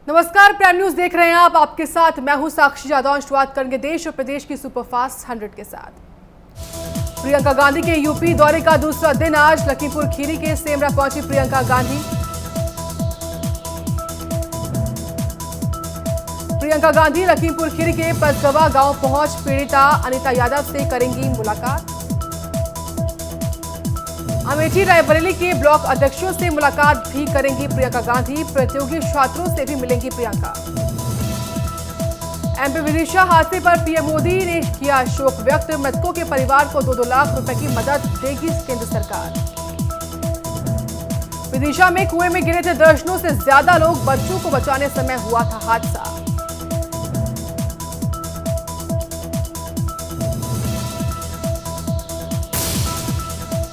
नमस्कार, prime news देख रहे हैं आप। आपके साथ मैं हूं साक्षी यादव। शुरुआत करेंगे देश और प्रदेश की सुपरफास्ट 100 के साथ। प्रियंका गांधी के यूपी दौरे का दूसरा दिन आज लखीमपुर खीरी के सेमरा पहुंची प्रियंका गांधी। प्रियंका गांधी लखीमपुर खीरी के पसगवा गांव पहुंच पीड़िता अनिता यादव से करेंगी मुलाकात। अमेठी रायबरेली के ब्लॉक अध्यक्षों से मुलाकात भी करेंगी प्रियंका गांधी। प्रतियोगी छात्रों से भी मिलेंगी प्रियंका। एमपी विदिशा हादसे पर पीएम मोदी ने किया शोक व्यक्त। मृतकों के परिवार को 2-2 लाख रुपए की मदद देगी केंद्र सरकार। विदिशा में कुएं में गिरे थे दर्जनों से ज्यादा लोग। बच्चों को बचाने समय हुआ था हादसा।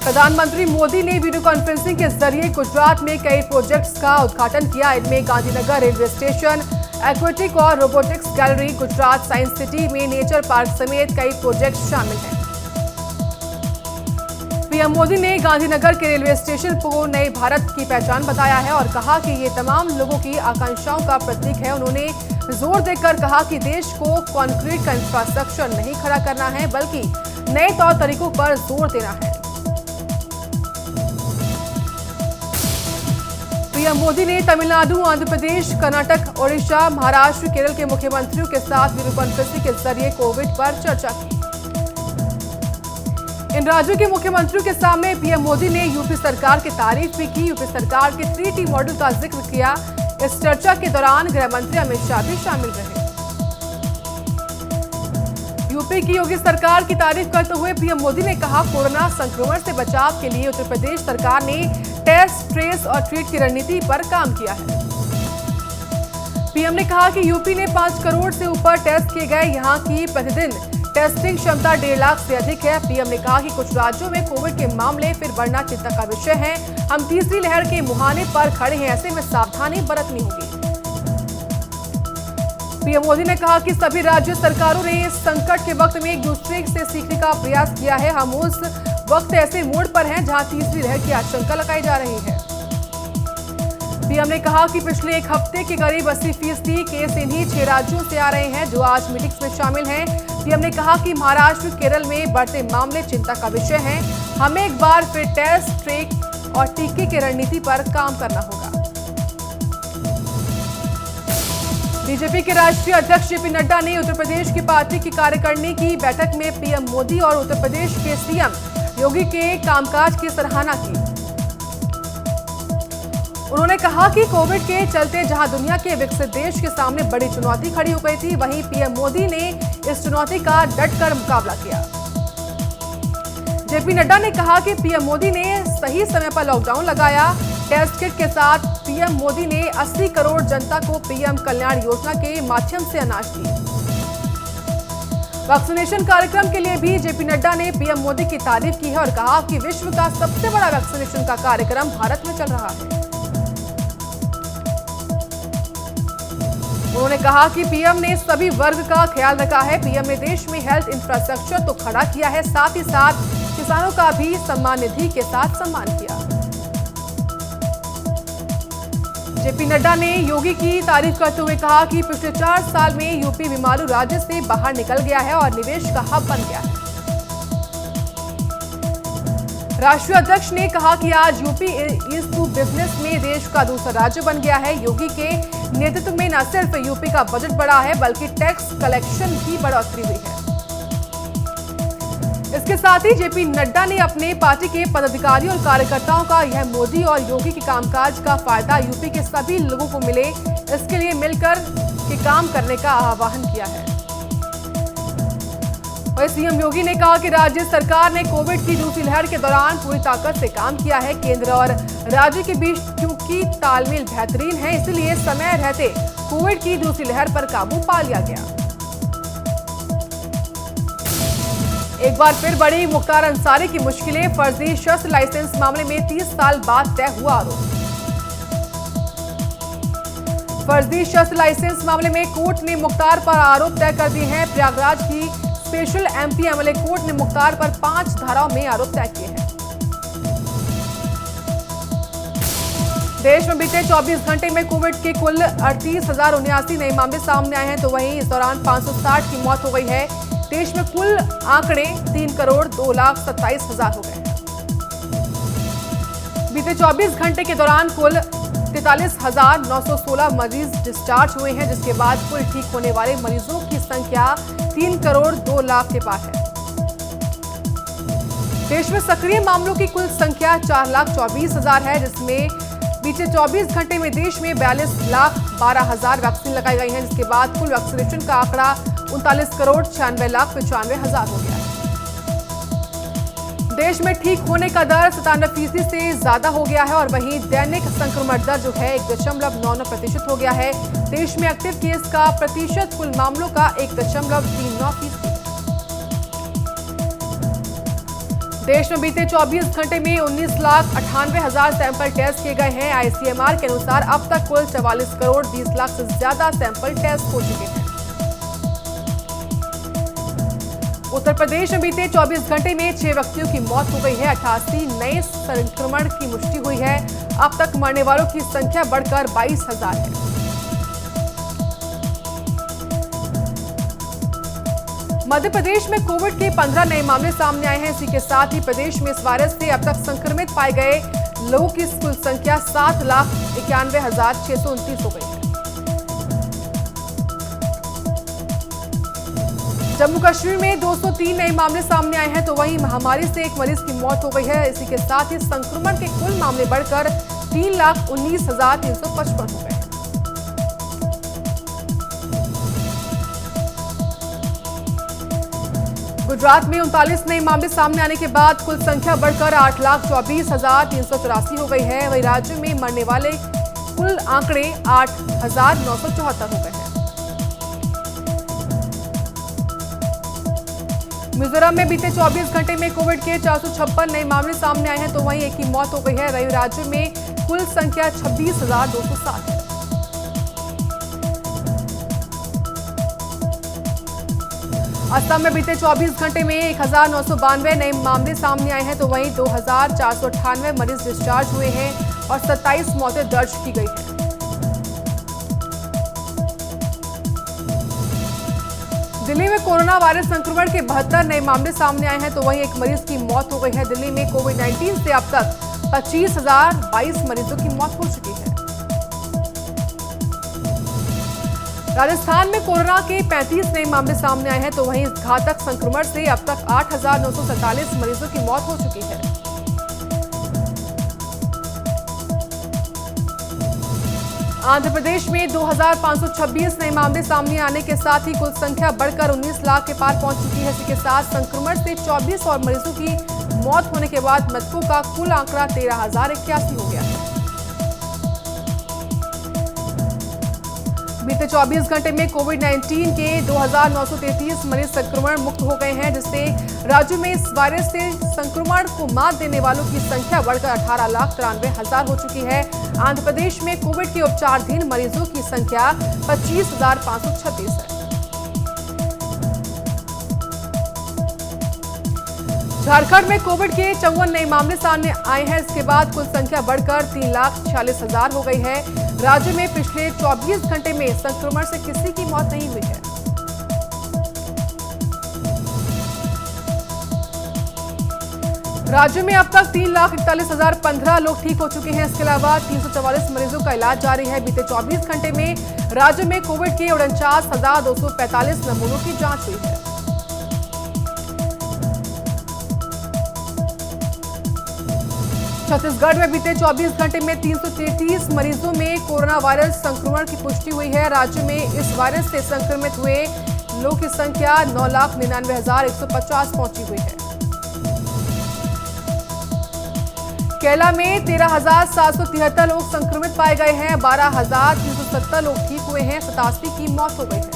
प्रधानमंत्री मोदी ने वीडियो कॉन्फ्रेंसिंग के जरिए गुजरात में कई प्रोजेक्ट्स का उद्घाटन किया। इनमें गांधीनगर रेलवे स्टेशन, एक्वेटिक और robotics gallery, Gujarat science city में नेचर पार्क समेत कई प्रोजेक्ट्स शामिल हैं। पीएम मोदी ने गांधीनगर के रेलवे स्टेशन को नए भारत की पहचान बताया है और कहा कि ये तमाम लोगों की आकांक्षाओं का प्रतीक है। उन्होंने जोर देकर कहा कि देश को कंक्रीट का इंफ्रास्ट्रक्चर नहीं खड़ा करना है, बल्कि नए तौर तरीकों पर जोर देना है। पीएम मोदी ने तमिलनाडु, आंध्र प्रदेश, कर्नाटक, ओडिशा, महाराष्ट्र, केरल के मुख्यमंत्रियों के साथ वीडियो कॉन्फ्रेंसिंग के जरिए कोविड पर चर्चा की। इन राज्यों के मुख्यमंत्रियों के सामने पीएम मोदी ने यूपी सरकार की तारीफ भी की। यूपी सरकार के 3T मॉडल का जिक्र किया। इस चर्चा के दौरान गृह मंत्री अमित शाह भी शामिल रहे। यूपी की योगी सरकार की तारीफ करते हुए पीएम मोदी ने कहा, कोरोना संक्रमण से बचाव के लिए उत्तर प्रदेश सरकार ने टेस्ट, ट्रेस और ट्रीट की रणनीति पर काम किया है। पीएम ने कहा कि यूपी ने 5 करोड़ से ऊपर टेस्ट किए गए। यहां की प्रतिदिन टेस्टिंग क्षमता 1.5 लाख से अधिक है। पीएम ने कहा कि कुछ राज्यों में कोविड के मामले फिर बढ़ना चिंता का विषय है। हम तीसरी लहर के मुहाने पर खड़े हैं, ऐसे में सावधानी बरतनी होगी। पीएम मोदी ने कहा कि सभी राज्य सरकारों ने इस संकट के वक्त में एक दूसरे से सीखने का प्रयास किया है। हम उस वक्त ऐसे मोड़ पर हैं जहां तीसरी लहर की आशंका लगाई जा रही है। पीएम ने कहा कि पिछले एक हफ्ते के करीब 80% केस इन्हीं 6 राज्यों से आ रहे हैं जो आज मीटिंग्स में शामिल हैं। पीएम ने कहा कि महाराष्ट्र, केरल में बढ़ते मामले चिंता का विषय हैं। हमें एक बार फिर टेस्ट, ट्रैक और टीके की रणनीति पर काम करना होगा। बीजेपी के राष्ट्रीय अध्यक्ष जेपी नड्डा ने उत्तर प्रदेश की पार्टी की कार्यकारिणी की बैठक में पीएम मोदी और उत्तर प्रदेश के सीएम योगी के कामकाज की सराहना की। उन्होंने कहा कि कोविड के चलते जहां दुनिया के विकसित देश के सामने बड़ी चुनौती खड़ी हो गई थी, वहीं पीएम मोदी ने इस चुनौती का डटकर मुकाबला किया। जेपी नड्डा ने कहा कि पीएम मोदी ने सही समय पर लॉकडाउन लगाया। टेस्ट किट के साथ पीएम मोदी ने 80 करोड़ जनता को पीएम कल्याण योजना के माध्यम से अनाज दिए। वैक्सीनेशन कार्यक्रम के लिए भी जेपी नड्डा ने पीएम मोदी की तारीफ की है और कहा कि विश्व का सबसे बड़ा वैक्सीनेशन का कार्यक्रम भारत में चल रहा है। उन्होंने कहा कि पीएम ने सभी वर्ग का ख्याल रखा है। पीएम ने देश में हेल्थ इंफ्रास्ट्रक्चर तो खड़ा किया है, साथ ही साथ किसानों का भी सम्मान निधि के साथ सम्मान किया। जेपी नड्डा ने योगी की तारीफ करते हुए कहा कि पिछले 4 साल में यूपी बीमारू राज्य से बाहर निकल गया है और निवेश का हब बन गया है। राष्ट्रीय अध्यक्ष ने कहा कि आज यूपी इज टू बिजनेस में देश का दूसरा राज्य बन गया है। योगी के नेतृत्व में न सिर्फ यूपी का बजट बढ़ा है, बल्कि टैक्स कलेक्शन की बढ़ोतरी हुई है। इसके साथ ही जेपी नड्डा ने अपने पार्टी के पदाधिकारियों और कार्यकर्ताओं का यह मोदी और योगी के कामकाज का फायदा यूपी के सभी लोगों को मिले, इसके लिए मिलकर के काम करने का आह्वान किया है। और सीएम योगी ने कहा कि राज्य सरकार ने कोविड की दूसरी लहर के दौरान पूरी ताकत से काम किया है। केंद्र और राज्य के बीच क्योंकि तालमेल बेहतरीन है, इसलिए समय रहते कोविड की दूसरी लहर पर काबू पा लिया गया। एक बार फिर बढ़ी मुख्तार अंसारी की मुश्किलें। फर्जी शस्त्र लाइसेंस मामले में 30 साल बाद तय हुआ आरोप। फर्जी शस्त्र लाइसेंस मामले में कोर्ट ने मुख्तार पर आरोप तय कर दिए हैं। प्रयागराज की स्पेशल एमपी एमएलए कोर्ट ने मुख्तार पर 5 धाराओं में आरोप तय किए हैं। देश में बीते 24 घंटे में कोविड के कुल 38,079 नए मामले सामने आए हैं, तो वहीं इस दौरान 560 की मौत हो गई है। देश में कुल आंकड़े 3,02,27,000 हो गए हैं। बीते 24 घंटे के दौरान कुल 43,916 मरीज डिस्चार्ज हुए हैं, जिसके बाद कुल ठीक होने वाले मरीजों की संख्या 3,02,00,000 के पार है। देश में सक्रिय मामलों की कुल संख्या 4,24,000 है, जिसमें बीते 24 घंटे में देश में 42,12,000 वैक्सीन लगाई गई है, जिसके बाद कुल वैक्सीनेशन का आंकड़ा 39,96,95,000 हो गया है। देश में ठीक होने का दर 97% से ज्यादा हो गया है और वहीं दैनिक संक्रमण दर जो है 1.99% हो गया है। देश में एक्टिव केस का प्रतिशत कुल मामलों का 1.39%। देश में बीते 24 घंटे में 19,98,000 सैंपल टेस्ट किए गए हैं। आईसीएमआर के अनुसार अब तक कुल 44,20,00,000 से ज्यादा सैंपल टेस्ट हो चुके हैं। उत्तर प्रदेश में बीते 24 घंटे में 6 व्यक्तियों की मौत हो गई है। 88 नए संक्रमण की पुष्टि हुई है। अब तक मरने वालों की संख्या बढ़कर 22,000 है। मध्य प्रदेश में कोविड के 15 नए मामले सामने आए हैं। इसी के साथ ही प्रदेश में इस वायरस से अब तक संक्रमित पाए गए लोगों की कुल संख्या 7,91,629 हो गई है। जम्मू कश्मीर में 203 नए मामले सामने आए हैं, तो वहीं महामारी से एक मरीज की मौत हो गई है। इसी के साथ ही संक्रमण के कुल मामले बढ़कर 3,19,355 हो गए हैं। गुजरात में 39 नए मामले सामने आने के बाद कुल संख्या बढ़कर 8,24,384 हो गई है। वहीं राज्य में मरने वाले कुल आंकड़े 8,974 हो गए हैं। मिजोरम में बीते 24 घंटे में कोविड के 456 नए मामले सामने आए हैं, तो वहीं एक की मौत हो गई है। वहीं राज्य में कुल संख्या 26,207 है। असम में बीते 24 घंटे में 1,992 नए मामले सामने आए हैं, तो वहीं 2,498 मरीज डिस्चार्ज हुए हैं और 27 मौतें दर्ज की गई हैं। दिल्ली में कोरोना वायरस संक्रमण के 72 नए मामले सामने आए हैं, तो वहीं एक मरीज की मौत हो गई है। दिल्ली में कोविड-19 से अब तक 25,022 मरीजों की मौत हो चुकी है। राजस्थान में कोरोना के 35 नए मामले सामने आए हैं, तो वहीं इस घातक संक्रमण से अब तक 8,947 मरीजों की मौत हो चुकी है। आंध्र प्रदेश में 2,526 नए मामले सामने आने के साथ ही कुल संख्या बढ़कर 19 लाख के पार पहुंच चुकी है। इसी के साथ संक्रमण से 24 और मरीजों की मौत होने के बाद मृतकों का कुल आंकड़ा 13,081 हो गया है। बीते 24 घंटे में कोविड-19 के 2,933 मरीज संक्रमण मुक्त हो गए हैं, जिससे राज्य में इस वायरस से संक्रमण को मात देने वालों की संख्या बढ़कर 18,93,000 हो चुकी है। आंध्र प्रदेश में कोविड के उपचाराधीन मरीजों की संख्या 25,536 है। झारखंड में कोविड के 54 नए मामले सामने आए हैं। इसके बाद कुल संख्या बढ़कर 3,46,000 हो गई है। राज्य में पिछले 24 घंटे में संक्रमण से किसी की मौत नहीं हुई है। राज्य में अब तक 3,41,015 लोग ठीक हो चुके हैं। इसके अलावा 344 मरीजों का इलाज जारी है। बीते 24 घंटे में राज्य में कोविड के 49,245 नमूनों की जांच हुई है। छत्तीसगढ़ में बीते 24 घंटे में 333 मरीजों में कोरोना वायरस संक्रमण की पुष्टि हुई है। राज्य में इस वायरस से संक्रमित हुए लोगों की संख्या 9,99,150 पहुंची हुई है। केरला में 13,773 लोग संक्रमित पाए गए हैं। 12,370 लोग ठीक हुए हैं। 87 की मौत हो गई है।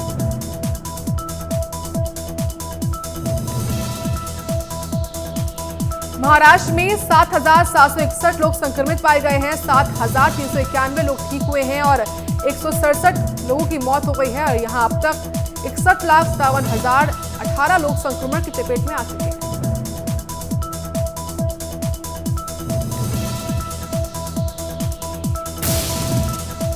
महाराष्ट्र में 7,761 लोग संक्रमित पाए गए हैं। 7,391 लोग ठीक हुए हैं और 167 लोगों की मौत हो गई है। और यहां अब तक 61,57,018 लोग संक्रमण की चपेट में आ चुके हैं।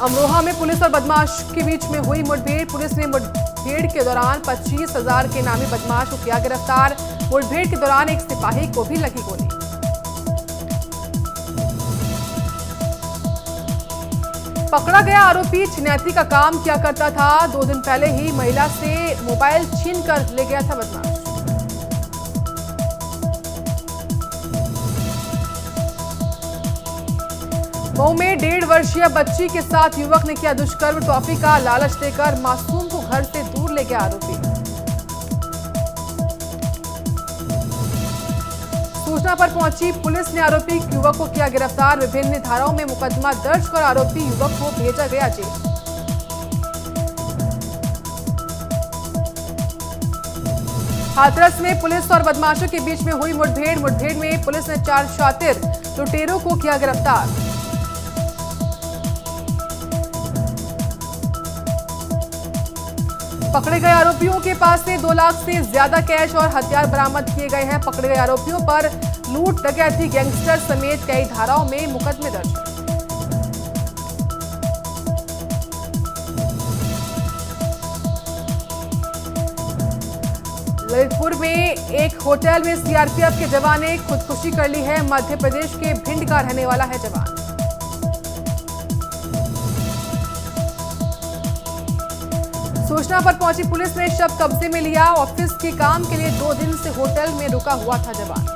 अमरोहा में पुलिस और बदमाश के बीच में हुई मुठभेड़। पुलिस ने मुठभेड़ के दौरान 25,000 के नामी बदमाश को किया गिरफ्तार। मुठभेड़ के दौरान एक सिपाही को भी लगी गोली। पकड़ा गया आरोपी छिनैती का काम किया करता था। 2 दिन पहले ही महिला से मोबाइल छीनकर ले गया था बदमाश। मऊ में 1.5 वर्षीय बच्ची के साथ युवक ने किया दुष्कर्म। टॉफी का लालच देकर मासूम को घर से दूर ले गया आरोपी। सूचना पर पहुंची पुलिस ने आरोपी युवक को किया गिरफ्तार। विभिन्न धाराओं में मुकदमा दर्ज कर आरोपी युवक को भेजा गया जेल। हाथरस में पुलिस और बदमाशों के बीच में हुई मुठभेड़। मुठभेड़ में पुलिस ने 4 शातिर लुटेरों को किया गिरफ्तार। पकड़े गए आरोपियों के पास से 2 लाख से ज्यादा कैश और हथियार बरामद किए गए हैं। पकड़े गए आरोपियों पर लूट, डकैती, गैंगस्टर समेत कई धाराओं में मुकदमे दर्ज हैं। ललितपुर में एक होटल में सीआरपीएफ के जवान ने खुदकुशी कर ली है। मध्य प्रदेश के भिंड का रहने वाला है जवान। सूचना पर पहुंची पुलिस ने शव कब्जे में लिया। ऑफिस के काम के लिए 2 दिन से होटल में रुका हुआ था जवान।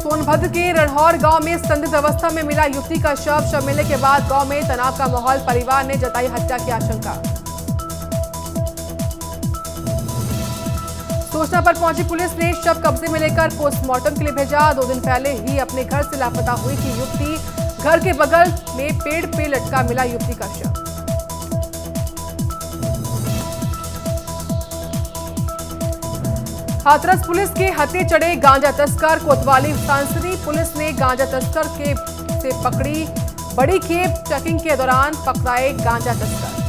सोनभद्र के रणहौर गांव में संदिग्ध अवस्था में मिला युवती का शव मिलने के बाद गांव में तनाव का माहौल। परिवार ने जताई हत्या की आशंका। सूचना पर पहुंची पुलिस ने शव कब्जे में लेकर पोस्टमार्टम के लिए भेजा। 2 दिन पहले ही अपने घर से लापता हुई थी युवती। घर के बगल में पेड़ पे लटका मिला युवती का शव। हाथरस पुलिस के हत्थे चढ़े गांजा तस्कर। कोतवाली सांसदी पुलिस ने गांजा तस्कर से पकड़ी बड़ी खेप। चेकिंग के दौरान पकड़ाए गांजा तस्कर।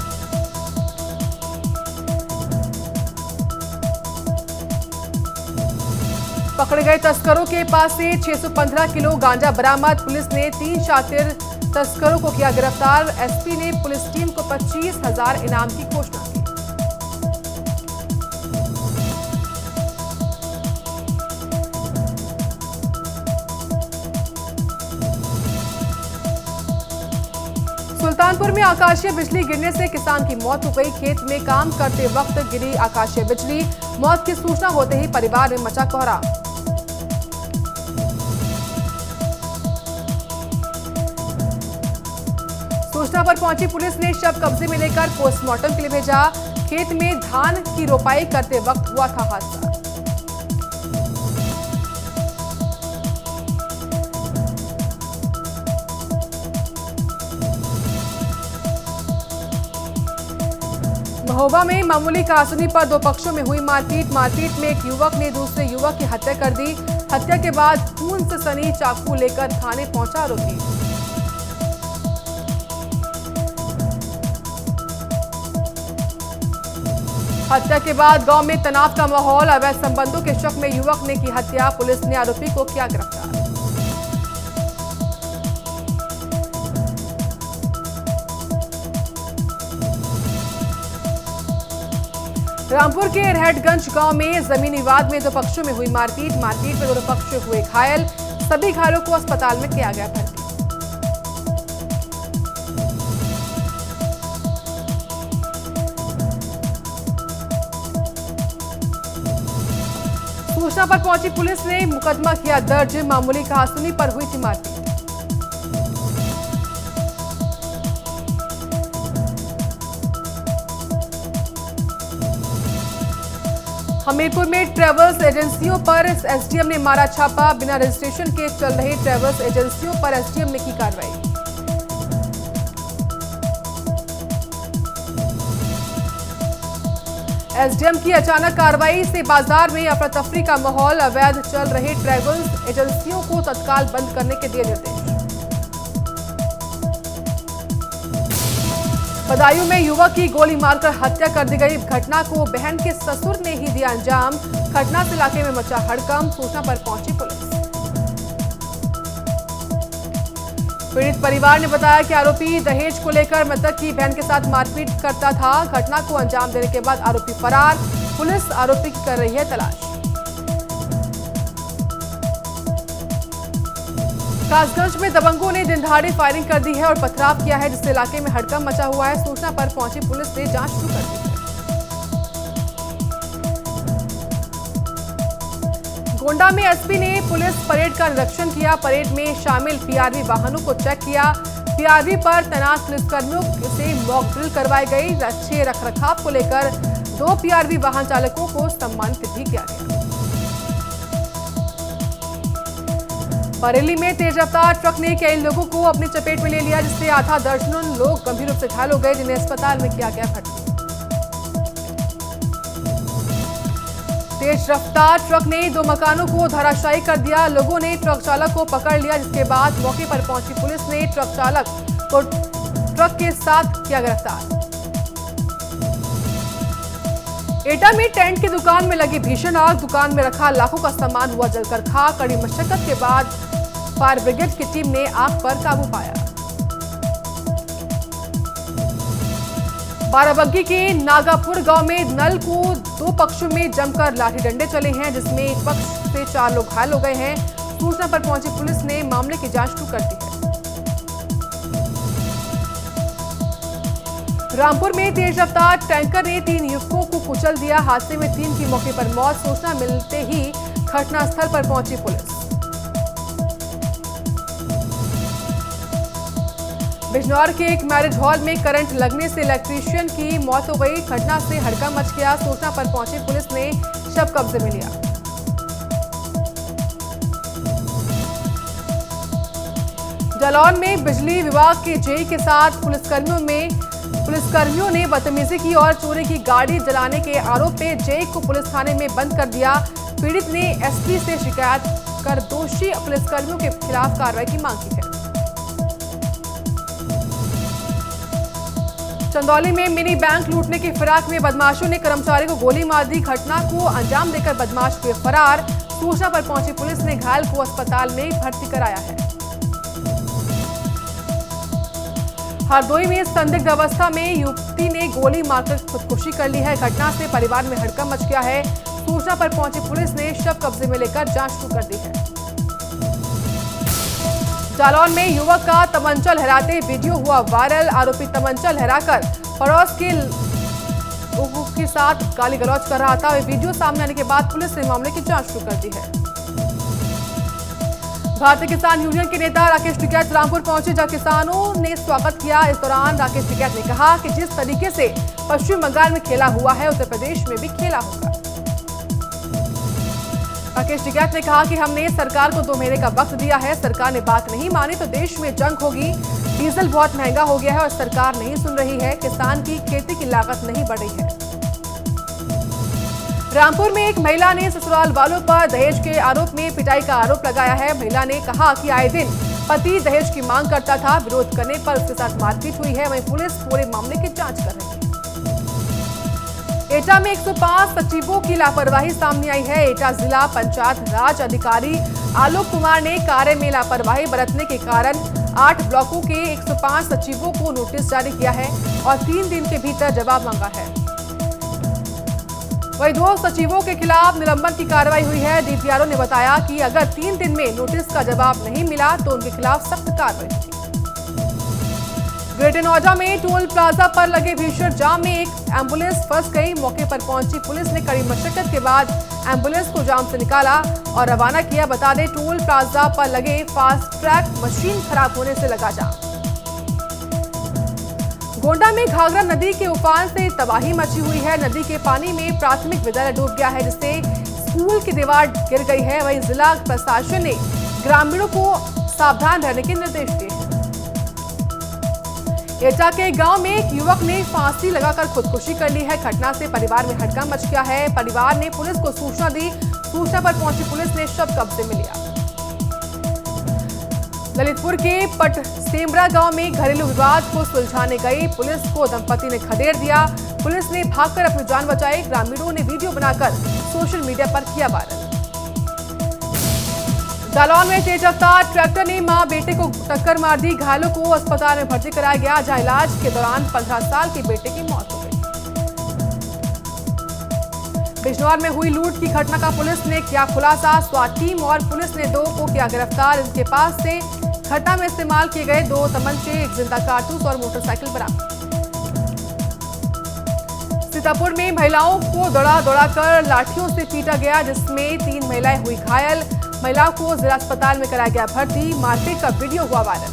पकड़े गए तस्करों के पास से 615 किलो गांजा बरामद। पुलिस ने 3 शातिर तस्करों को किया गिरफ्तार। एसपी ने पुलिस टीम को 25,000 इनाम की घोषणा की। सुल्तानपुर में आकाशीय बिजली गिरने से किसान की मौत हो गई। खेत में काम करते वक्त गिरी आकाशीय बिजली। मौत की सूचना होते ही परिवार में मचा कोहराम। सूचना पर पहुंची पुलिस ने शव कब्जे में लेकर पोस्टमार्टम के लिए भेजा। खेत में धान की रोपाई करते वक्त हुआ था हादसा। महोबा में मामूली कहासुनी पर 2 पक्षों में हुई मारपीट। मारपीट में एक युवक ने दूसरे युवक की हत्या कर दी। हत्या के बाद खून से सनी चाकू लेकर थाने पहुंचा आरोपी। हत्या के बाद गांव में तनाव का माहौल। अवैध संबंधों के शक में युवक ने की हत्या। पुलिस ने आरोपी को किया गिरफ्तार। रामपुर के रहटगंज गांव में जमीनी विवाद में 2 पक्षों में हुई मारपीट। मारपीट में दोनों पक्ष हुए घायल। सभी घायलों को अस्पताल में किया गया भर्ती। सूचना पर पहुंची पुलिस ने मुकदमा किया दर्ज। मामूली कहासुनी पर हुई थी मारपीट। हमीरपुर में ट्रैवल्स एजेंसियों पर एसडीएम ने मारा छापा। बिना रजिस्ट्रेशन के चल रहे ट्रैवल्स एजेंसियों पर एसडीएम ने की कार्रवाई। एसडीएम की अचानक कार्रवाई से बाजार में अफरा तफरी का माहौल। अवैध चल रहे ट्रैवल्स एजेंसियों को तत्काल बंद करने के दिए निर्देश। बदायूं में युवक की गोली मारकर हत्या कर दी गई। घटना को बहन के ससुर ने ही दिया अंजाम। घटना से इलाके में मचा हड़कंप। सूचना पर पहुंची पुलिस। पीड़ित परिवार ने बताया कि आरोपी दहेज को लेकर मृतक की बहन के साथ मारपीट करता था। घटना को अंजाम देने के बाद आरोपी फरार। पुलिस आरोपी की कर रही है तलाश। कासगंज में दबंगों ने दिनदहाड़े फायरिंग कर दी है और पथराव किया है, जिससे इलाके में हड़कंप मचा हुआ है। सूचना पर पहुंची पुलिस ने जांच शुरू कर दी है। गोंडा में एसपी ने पुलिस परेड का निरीक्षण किया। परेड में शामिल पीआरवी वाहनों को चेक किया। पीआरवी पर तैनात पुलिसकर्मियों से मॉक ड्रिल करवाई गई। अच्छे रखरखाव को लेकर 2 पीआरवी वाहन चालकों को सम्मानित भी किया गया। बरेली में तेज रफ्तार ट्रक ने कई लोगों को अपनी चपेट में ले लिया, जिससे आधा दर्जन लोग गंभीर रूप से घायल हो गए, जिन्हें अस्पताल में किया गया भर्ती। तेज रफ्तार ट्रक ने 2 मकानों को धराशायी कर दिया। लोगों ने ट्रक चालक को पकड़ लिया, जिसके बाद मौके पर पहुंची पुलिस ने ट्रक चालक को ट्रक के साथ किया गिरफ्तार। एटा में टेंट की दुकान में लगी भीषण आग। दुकान में रखा लाखों का सामान हुआ जलकर खाक। कड़ी मशक्कत के बाद फायर ब्रिगेड की टीम ने आग पर काबू पाया। बाराबंकी के नागापुर गांव में नल को 2 पक्षों में जमकर लाठी डंडे चले हैं, जिसमें एक पक्ष से 4 लोग घायल हो गए हैं। सूचना पर पहुंची पुलिस ने मामले की जांच शुरू कर दी है। रामपुर में तेज रफ्तार टैंकर ने 3 युवकों को कुचल दिया। हादसे में 3 की मौके पर मौत। सूचना मिलते ही घटनास्थल पर पहुंची पुलिस। बिजनौर के एक मैरिज हॉल में करंट लगने से इलेक्ट्रीशियन की मौत हो गई। घटना से हड़कंप मच गया। सूचना पर पहुंची पुलिस ने शव कब्जे में लिया। जालौन में बिजली विभाग के जेई के साथ पुलिसकर्मियों ने बदतमीजी की और चोरी की गाड़ी जलाने के आरोप में जेई को पुलिस थाने में बंद कर दिया। पीड़ित ने एसपी से शिकायत कर दोषी पुलिसकर्मियों के खिलाफ कार्रवाई की मांग की है। चंदौली में मिनी बैंक लूटने की फिराक में बदमाशों ने कर्मचारी को गोली मार दी। घटना को अंजाम देकर बदमाश हुए फरार। सूचना पर पहुंची पुलिस ने घायल को अस्पताल में भर्ती कराया है। हरदोई में संदिग्ध अवस्था में युवती ने गोली मारकर खुदकुशी कर ली है। घटना से परिवार में हड़कंप मच गया है। सूचना पर पहुंची पुलिस ने शव कब्जे में लेकर जांच शुरू कर दी है। जालौन में युवक का तमंचा लहराते वीडियो हुआ वायरल। आरोपी तमंचा लहराकर पड़ोस के लोगों के साथ गाली गलौज कर रहा था। वीडियो सामने आने के बाद पुलिस ने मामले की जांच शुरू कर दी है। भारतीय किसान यूनियन के नेता राकेश टिकैत रामपुर पहुंचे, जहां किसानों ने स्वागत किया। इस दौरान राकेश टिकैत ने कहा कि जिस तरीके से पश्चिम बंगाल में खेला हुआ है, उत्तर प्रदेश में भी खेला होगा। राकेश टिकैत ने कहा कि हमने सरकार को 2 महीने का वक्त दिया है। सरकार ने बात नहीं मानी तो देश में जंग होगी। डीजल बहुत महंगा हो गया है और सरकार नहीं सुन रही है। किसान की खेती की लागत नहीं बढ़ रही है। रामपुर में एक महिला ने ससुराल वालों पर दहेज के आरोप में पिटाई का आरोप लगाया है। महिला ने कहा कि आए दिन पति दहेज की मांग करता था। विरोध करने पर उसके साथ मारपीट हुई है। वहीं पुलिस पूरे मामले की जांच कर रही है। एटा में 105 सचिवों की लापरवाही सामने आई है। एटा जिला पंचायत राज अधिकारी आलोक कुमार ने कार्य में लापरवाही बरतने के कारण 8 ब्लॉकों के 105 सचिवों को नोटिस जारी किया है और 3 दिन के भीतर जवाब मांगा है। वहीं 2 सचिवों के खिलाफ निलंबन की कार्रवाई हुई है। डीपीआरओ ने बताया कि अगर 3 दिन में नोटिस का जवाब नहीं मिला तो उनके खिलाफ सख्त कार्रवाई होगी। ग्रेटर नोएडा में टोल प्लाजा पर लगे भीषण जाम में एक एम्बुलेंस फंस गई। मौके पर पहुंची पुलिस ने कड़ी मशक्कत के बाद एम्बुलेंस को जाम से निकाला और रवाना किया। बता दें, टोल प्लाजा पर लगे फास्ट ट्रैक मशीन खराब होने से लगा जाम। गोंडा में घाघरा नदी के उफान से तबाही मची हुई है। नदी के पानी में प्राथमिक विद्यालय डूब गया है, जिससे स्कूल की दीवार गिर गई है। वहीं जिला प्रशासन ने ग्रामीणों को सावधान रहने के निर्देश दिए हैं। एटा के गांव में एक युवक ने फांसी लगाकर खुदकुशी कर ली है। घटना से परिवार में हड़कंप मच गया है। परिवार ने पुलिस को सूचना दी। सूचना पर पहुंची पुलिस ने शव कब्जे में लिया। ललितपुर के पटसेमरा गांव में घरेलू विवाद को सुलझाने गई पुलिस को दंपति ने खदेड़ दिया। पुलिस ने भागकर अपनी जान बचाई। ग्रामीणों ने वीडियो बनाकर सोशल मीडिया पर किया वायरल। जालौन में तेज रफ्तार ट्रैक्टर ने मां बेटे को टक्कर मार दी। घायलों को अस्पताल में भर्ती कराया गया, जहां इलाज के दौरान 15 साल के बेटे की मौत हो गई। बिजनौर में हुई लूट की घटना का पुलिस ने किया खुलासा। स्वाट टीम और पुलिस ने 2 को किया गिरफ्तार। इनके पास से घटना में इस्तेमाल किए गए 2 तमंचे, 1 जिंदा कारतूस और मोटरसाइकिल बरामद। सीतापुर में महिलाओं को दौड़ा-दौड़ाकर लाठियों से पीटा गया, जिसमें 3 महिलाएं हुई घायल। महिलाओं को जिला अस्पताल में कराया गया भर्ती। मारपीट का वीडियो हुआ वायरल।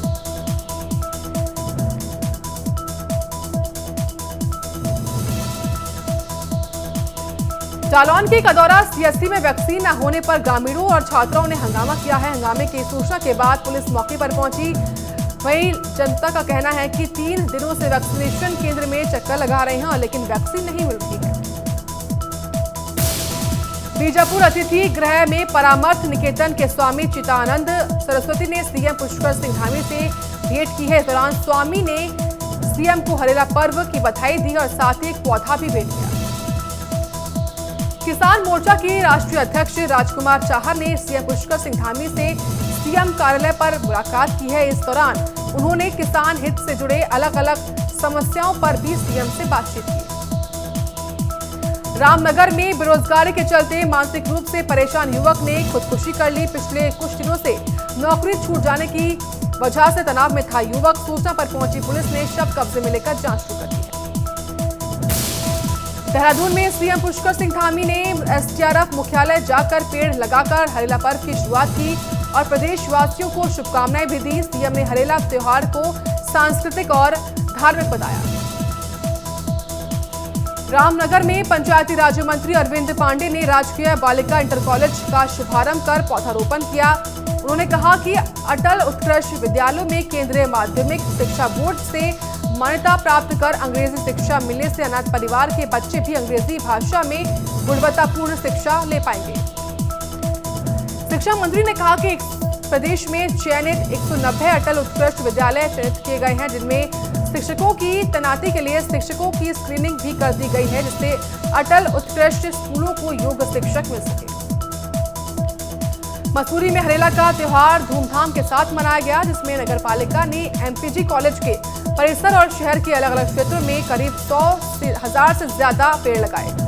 जालौन के कदौरा सीएससी में वैक्सीन न होने पर ग्रामीणों और छात्राओं ने हंगामा किया है। हंगामे की सूचना के बाद पुलिस मौके पर पहुंची। वहीं जनता का कहना है कि 3 दिनों से वैक्सीनेशन केंद्र में चक्कर लगा रहे हैं, लेकिन वैक्सीन नहीं मिल रही है। बीजापुर अतिथि गृह में परामर्श निकेतन के स्वामी चितानंद सरस्वती ने सीएम पुष्कर सिंह धामी से भेंट की है। इस दौरान स्वामी ने सीएम को हरेला पर्व की बधाई दी और साथ ही एक पौधा भी भेंट किया। किसान मोर्चा के राष्ट्रीय अध्यक्ष राजकुमार चाहर ने सीएम पुष्कर सिंह धामी से सीएम कार्यालय पर मुलाकात की है। इस दौरान उन्होंने किसान हित से जुड़े अलग अलग समस्याओं पर भी सीएम से बातचीत की। रामनगर में बेरोजगारी के चलते मानसिक रूप से परेशान युवक ने खुदकुशी कर ली। पिछले कुछ दिनों से नौकरी छूट जाने की वजह से तनाव में था युवक। सूचना पर पहुंची पुलिस ने शव कब्जे में लेकर जांच शुरू कर दी है। देहरादून में सीएम पुष्कर सिंह धामी ने एसडीआरएफ मुख्यालय जाकर पेड़ लगाकर हरेला पर्व की शुरुआत की और प्रदेशवासियों को शुभकामनाएं भी दी। सीएम ने हरेला त्योहार को सांस्कृतिक और धार्मिक बताया। रामनगर में पंचायती राज मंत्री अरविंद पांडे ने राजकीय बालिका इंटर कॉलेज का शुभारंभ कर पौधारोपण किया। उन्होंने कहा कि अटल उत्कृष्ट विद्यालयों में केंद्रीय माध्यमिक शिक्षा बोर्ड से मान्यता प्राप्त कर अंग्रेजी शिक्षा मिलने से अनाथ परिवार के बच्चे भी अंग्रेजी भाषा में गुणवत्तापूर्ण शिक्षा ले पाएंगे। शिक्षा मंत्री ने कहा कि प्रदेश में चयनित 190 अटल उत्कृष्ट विद्यालय चयनित किए गए हैं, जिनमें शिक्षकों की तैनाती के लिए शिक्षकों की स्क्रीनिंग भी कर दी गई है, जिससे अटल उत्कृष्ट स्कूलों को योग्य शिक्षक मिल सके। मसूरी में हरेला का त्योहार धूमधाम के साथ मनाया गया, जिसमें नगरपालिका ने एमपीजी कॉलेज के परिसर और शहर के अलग अलग क्षेत्रों में करीब 100,000 से ज्यादा पेड़ लगाए।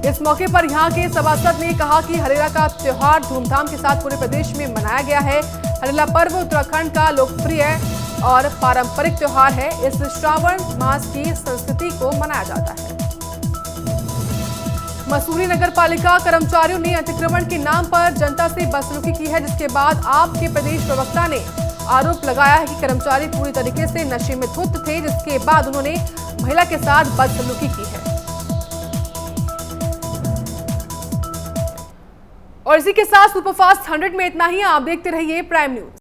इस मौके पर यहां के सभासद ने कहा कि हरेला का त्योहार धूमधाम के साथ पूरे प्रदेश में मनाया गया है। हरेला पर्व उत्तराखंड का लोकप्रिय और पारंपरिक त्योहार है। इस श्रावण मास की संस्कृति को मनाया जाता है। मसूरी नगरपालिका कर्मचारियों ने अतिक्रमण के नाम पर जनता से बदसलूकी की है, जिसके बाद आप के प्रदेश प्रवक्ता ने आरोप लगाया है कि कर्मचारी पूरी तरीके से नशे में धुत थे, जिसके बाद उन्होंने महिला के साथ बदसलूकी की है। और इसी के साथ सुपरफास्ट 100 में इतना ही। आप देखते रहिए प्राइम न्यूज।